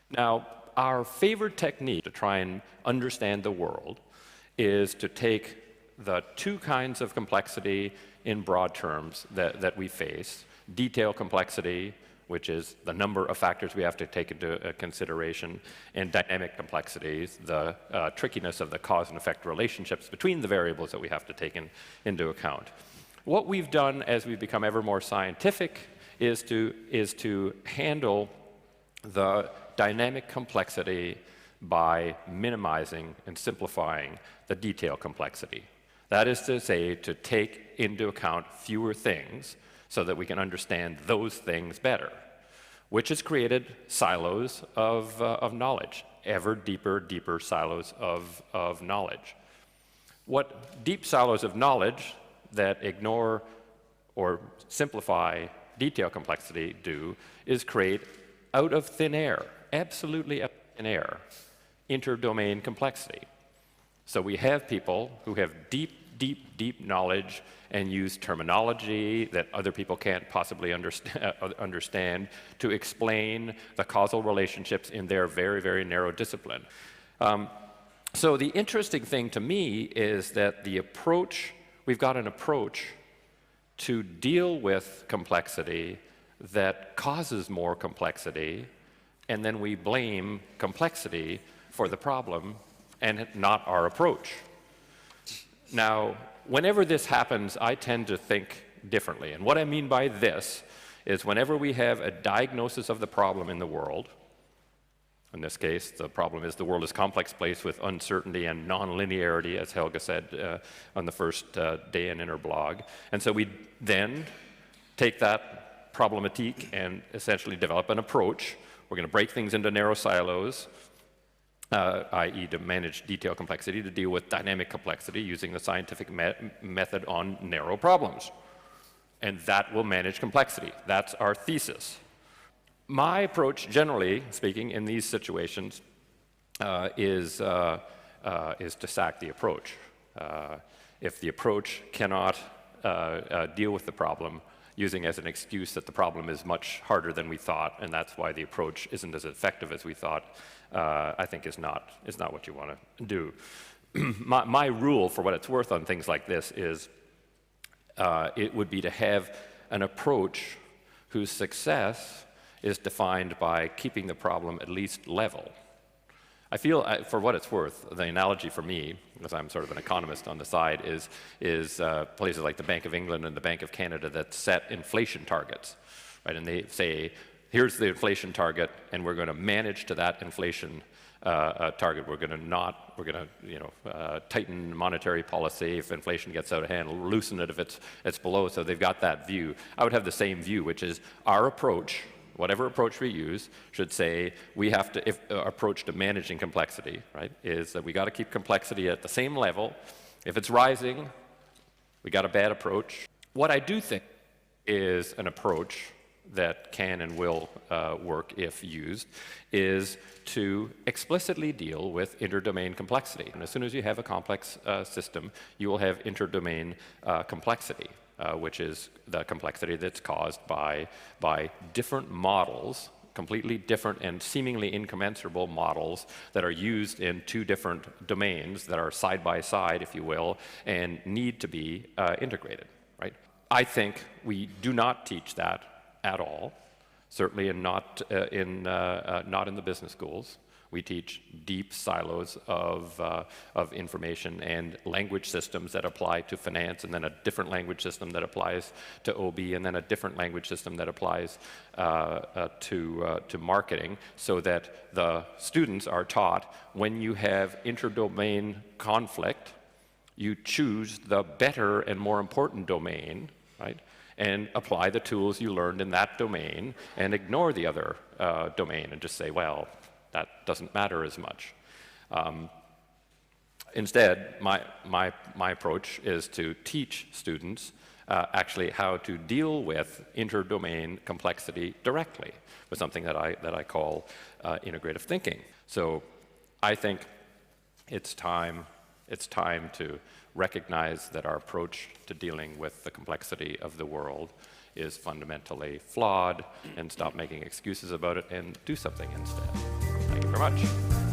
Now, our favorite technique to try and understand the world is to take the two kinds of complexity in broad terms that we face: detail complexity, which is the number of factors we have to take into consideration, and dynamic complexities, the trickiness of the cause and effect relationships between the variables that we have to take into account. What we've done as we've become ever more scientific is to handle the dynamic complexity by minimizing and simplifying the detail complexity. That is to say, to take into account fewer things so that we can understand those things better, which has created silos of knowledge, ever deeper silos of knowledge. What deep silos of knowledge that ignore or simplify detail complexity do is create out of thin air, absolutely out of thin air, interdomain complexity. So we have people who have deep knowledge and use terminology that other people can't possibly understand to explain the causal relationships in their very narrow discipline. So the interesting thing to me is that we've got an approach to deal with complexity that causes more complexity, and then we blame complexity for the problem and not our approach. Now, whenever this happens, I tend to think differently. And what I mean by this is whenever we have a diagnosis of the problem in the world, in this case, the problem is the world is a complex place with uncertainty and nonlinearity, as Helga said on the first day in her blog. And so we then take that problematique and essentially develop an approach. We're going to break things into narrow silos, i.e. to manage detail complexity, to deal with dynamic complexity using the scientific method on narrow problems. And that will manage complexity. That's our thesis. My approach, generally speaking, in these situations is to sack the approach. If the approach cannot deal with the problem, using as an excuse that the problem is much harder than we thought, and that's why the approach isn't as effective as we thought, I think is not what you want to do. My rule, for what it's worth on things like this, is it would be to have an approach whose success is defined by keeping the problem at least level. I feel, for what it's worth, the analogy for me, because I'm sort of an economist on the side, is places like the Bank of England and the Bank of Canada that set inflation targets, right? And they say, here's the inflation target, and we're going to manage to that inflation target. We're going to tighten monetary policy if inflation gets out of hand, loosen it if it's below. So they've got that view. I would have the same view, which is our approach, whatever approach we use, should say we have to, if our approach to managing complexity, right, is that we got to keep complexity at the same level. If it's rising, we got a bad approach. What I do think is an approach that can and will work if used is to explicitly deal with interdomain complexity. And as soon as you have a complex system, you will have interdomain complexity. Which is the complexity that's caused by different models, completely different and seemingly incommensurable models that are used in two different domains that are side by side, if you will, and need to be integrated, right? I think we do not teach that at all, certainly not in the business schools. We teach deep silos of information and language systems that apply to finance, and then a different language system that applies to OB, and then a different language system that applies to marketing, so that the students are taught when you have interdomain conflict, you choose the better and more important domain, right? And apply the tools you learned in that domain and ignore the other domain and just say, well, that doesn't matter as much. Instead, my approach is to teach students actually how to deal with interdomain complexity directly with something that I call integrative thinking. So I think it's time to recognize that our approach to dealing with the complexity of the world is fundamentally flawed, and stop making excuses about it and do something instead. very much.